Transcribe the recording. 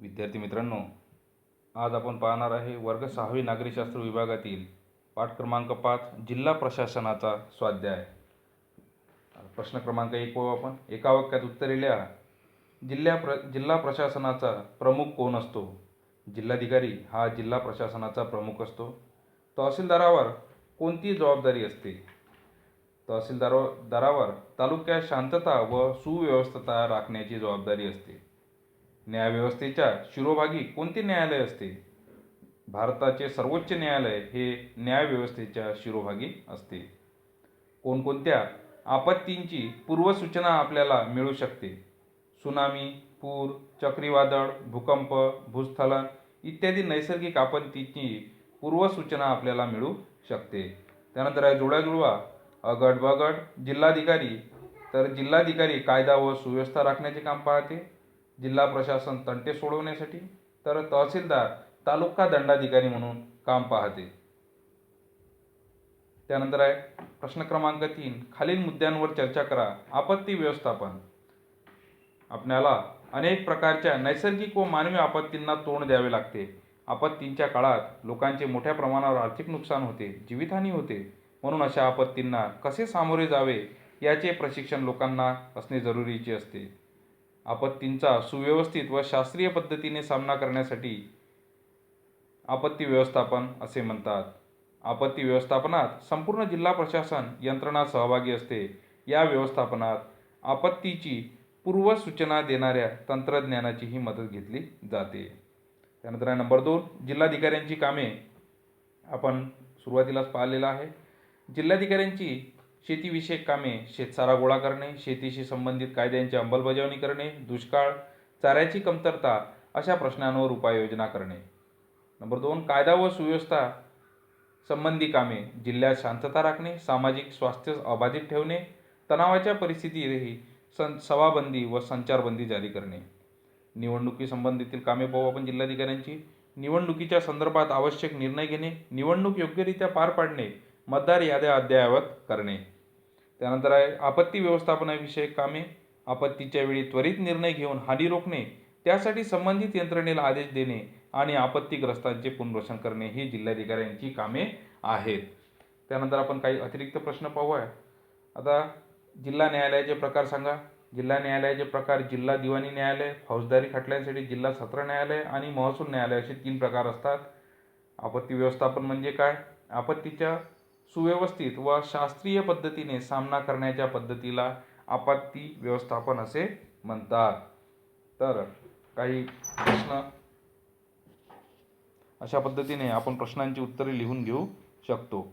विद्यार्थी मित्रांनो, आज आपण पाहणार आहे वर्ग 6वी नागरिकशास्त्र विभागातील पाठ क्रमांक 5 जिल्हा प्रशासनाचा स्वाध्याय. प्रश्न क्रमांक 1 पाहू आपण. एका वाक्यात उत्तरे लिहा. जिल्हा प्रशासनाचा प्रमुख कोण असतो? जिल्हाधिकारी हा जिल्हा प्रशासनाचा प्रमुख असतो. तहसीलदारावर कोणती जबाबदारी असते? तहसीलदारावर तालुक्यात शांतता व सुव्यवस्था राखण्याची जबाबदारी असते. न्यायव्यवस्थेच्या शिरोभागी कोणते न्यायालय असते? भारताचे सर्वोच्च न्यायालय हे न्यायव्यवस्थेच्या शिरोभागी असते. कोणकोणत्या आपत्तींची पूर्वसूचना आपल्याला मिळू शकते? सुनामी, पूर, चक्रीवादळ, भूकंप, भूस्खलन इत्यादी नैसर्गिक आपत्तींची पूर्वसूचना आपल्याला मिळू शकते. त्यानंतर आहे जुळवा. अगट बगट. जिल्हाधिकारी तर जिल्हाधिकारी कायदा व सुव्यवस्था राखण्याचे काम पाहते. जिल्हा प्रशासन तंटे सोडवण्यासाठी, तर तहसीलदार तालुका दंडाधिकारी म्हणून काम पाहते. त्यानंतर आहे प्रश्न क्रमांक 3. खालील मुद्द्यांवर चर्चा करा. आपत्ती व्यवस्थापन. आपल्याला अनेक प्रकारच्या नैसर्गिक व मानवी आपत्तींना तोंड द्यावे लागते. आपत्तींच्या काळात लोकांचे मोठ्या प्रमाणावर आर्थिक नुकसान होते, जीवितहानी होते. म्हणून अशा आपत्तींना कसे सामोरे जावे याचे प्रशिक्षण लोकांना असणे जरुरीचे असते. आपत्तींचा सुव्यवस्थित व शास्त्रीय पद्धतीने सामना करण्यासाठी आपत्ती व्यवस्थापन असे म्हणतात. आपत्ती व्यवस्थापनात संपूर्ण जिल्हा प्रशासन यंत्रणा सहभागी असते. या व्यवस्थापनात आपत्तीची पूर्वसूचना देणाऱ्या तंत्रज्ञानाचीही मदत घेतली जाते. त्यानंतर आहे नंबर 2. जिल्हाधिकाऱ्यांची कामे. आपण सुरुवातीलाच पाहिलेलं आहे. जिल्हाधिकाऱ्यांची शेतीविषयक कामे: शेतसारा गोळा करणे, शेतीशी संबंधित कायद्यांची अंमलबजावणी करणे, दुष्काळ, चाऱ्याची कमतरता अशा प्रश्नांवर उपाययोजना करणे. नंबर 2. कायदा व सुव्यवस्था संबंधी कामे: जिल्ह्यात शांतता राखणे, सामाजिक स्वास्थ्य अबाधित ठेवणे, तणावाच्या परिस्थितीतही सभाबंदी व संचारबंदी जारी करणे. निवडणुकी संबंधीतील कामे पाहू आपण जिल्हाधिकाऱ्यांची. निवडणुकीच्या संदर्भात आवश्यक निर्णय घेणे, निवडणूक योग्यरित्या पार पाडणे, मतदार याद्या अद्ययावत करणे. त्यानंतर आहे आपत्ती व्यवस्थापनाविषयक कामे. आपत्तीच्या वेळी त्वरित निर्णय घेऊन हानी रोखणे, त्यासाठी संबंधित यंत्रणेला आदेश देणे आणि आपत्तीग्रस्तांचे पुनर्वसन करणे ही जिल्हाधिकाऱ्यांची कामे आहेत. त्यानंतर आपण काही अतिरिक्त प्रश्न पाहूया. आता जिल्हा न्यायालयाचे प्रकार सांगा. जिल्हा न्यायालयाचे प्रकार: जिल्हा दिवाणी न्यायालय, फौजदारी खटल्यांसाठी जिल्हा सत्र न्यायालय आणि महसूल न्यायालय असे 3 प्रकार असतात. आपत्ती व्यवस्थापन म्हणजे काय? आपत्तीच्या सुव्यवस्थित व शास्त्रीय पद्धतीने सामना करण्याच्या पद्धतीला आपत्ती व्यवस्थापन असे म्हणतात. तर काही प्रश्न अशा पद्धतीने आपण प्रश्नांची उत्तरे लिहून घेऊ शकतो.